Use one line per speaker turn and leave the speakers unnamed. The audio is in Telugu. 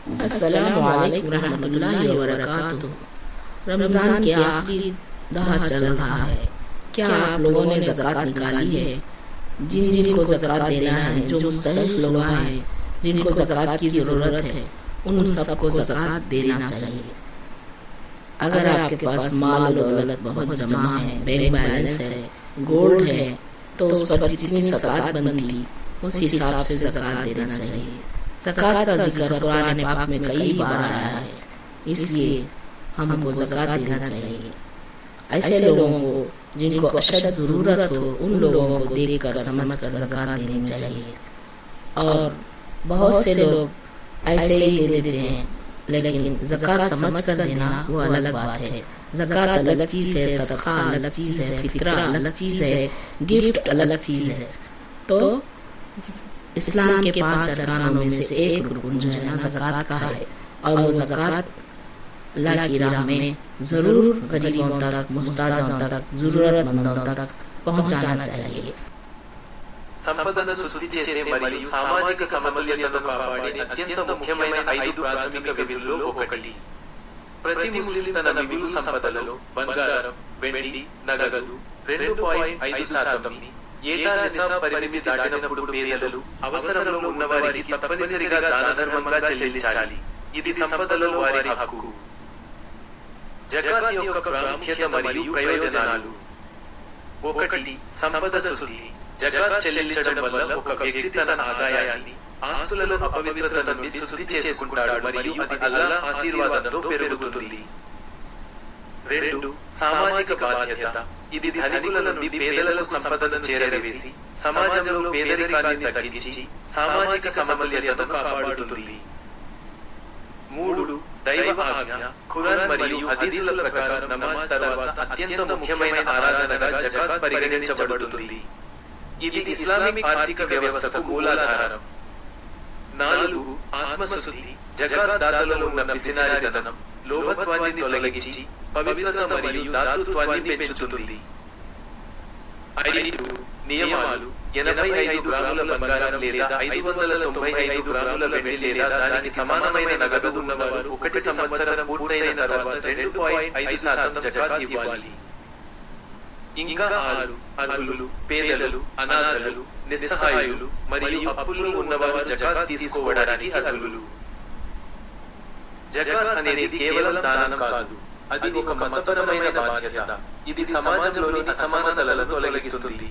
अस्सलामुअलैकुम रहमतुल्लाहि व बरकातुहू। रमज़ान के आखिरी 10 चल रहा है। क्या आप लोगों ने ज़कात निकाली है? जिन जिन को ज़कात देना है, जो मुस्तहिक़ लोग हैं, जिनको ज़कात की ज़रूरत है, उन सबको ज़कात देना चाहिए। अगर आपके पास माल और दौलत बहुत जमा है, बैंक बैलेंस है, गोल्ड है, तो उस पर जितनी ज़कात बनती उस हिसाब से ज़कात देना चाहिए। ज़कात का जिक्र कुरान पाक में कई बार आया है, इसलिए हमको ज़कात देना चाहिए। ऐसे लोगों को जिनको अशद ज़रूरत हो, उन लोगों को देखकर समझकर ज़कात देनी चाहिए। और बहुत से लोग ऐसे ही दे देते हैं, लेकिन ज़कात समझकर देना वो अलग बात है। ज़कात अलग चीज़ है, सदका अलग चीज़ है, फितरा अलग चीज़ है, गिफ्ट अलग चीज़ है। तो इस्लाम के 5 अरकानों में से एक रुकन जो है ना ज़कात का है, और वो ज़कात अल्लाह की राह में ज़रूर गरीबों तक, मुहताजों तक, ज़रूरतमंदों तक पहुंचाना चाहिए।
సంపదను శుద్ధి చేసే మరియు సామాజిక సమతుల్యతను కాపాడే అత్యంత ముఖ్యమైన 5 ప్రాథమిక విధుల్లో ఒకటి. ప్రతి ముస్లిం తన మిగులు సంపదలలో బంగారం, వెండి, నగదు 2.5% ఏటా నిసాబ్ పరిమితి దాటినప్పుడు పేదలు, అవసరంలో ఉన్నవారికి తప్పనిసరిగా దానధర్మంగా చెల్లించాలి. ఇది సంపదలో వారి హక్కు. జకాత్ యొక్క ప్రాముఖ్యత మరియు ప్రయోజనాలు. 1. సంపద శుద్ధి. జకాత్ చెల్లించడం వల్ల ఒక వ్యక్తి తన ఆదాయాన్ని, ఆస్తులను అపవిత్రత నుండి శుద్ధి చేసుకుంటాడు మరియు అది అల్లాహ్ ఆశీర్వాదంతో పెరుగుతుంది. 2. సామాజిక బాధ్యత. ఇది ధనికుల నుండి పేదలకు సంపదను చేరవేసి సమాజంలో పేదరికాన్ని తగ్గించి సామాజిక సమతుల్యతను కాపాడుతుంది. 3. దైవ ఆజ్ఞ. ఖురాన్ మరియు హదీసుల ప్రకారం నమాజ్ తర్వాత అత్యంత ముఖ్యమైన ఆరాధనగా జకాత్ పరిగణించబడుతుంది. ఇది ఇస్లామిక్ ఆర్థిక వ్యవస్థకు మూలాధారం. 4. ఆత్మశుద్ధి. జకాత్ దాతలలో ఉన్న పిసినారితనం, లోభత్వాన్ని తొలగించి పవిత్రత మరియు దాతృత్వాన్ని పెంచుతుంది. 5. నియమాలు. 85 గ్రాముల బంగారం లేదా 595 గ్రాముల వెండి లేదా దానికి సమానమైన నగదు ఉన్నవారు 1 సంవత్సరం పూర్తయిన తర్వాత 2.5% జకాత్ ఇవ్వాలి. ఇంకా 6. అర్హులు, పేదలు, అనాథలు, నిస్సహాయులు మరియు అప్పుల్లో ఉన్నవారు జకాత్ తీసుకోవడానికి అర్హులు. జకాత్ అనేది కేవలం దానం కాదు, అది ఒక మతపరమైన బాధ్యత. ఇది సమాజంలోని అసమానతలను తొలగిస్తుంది.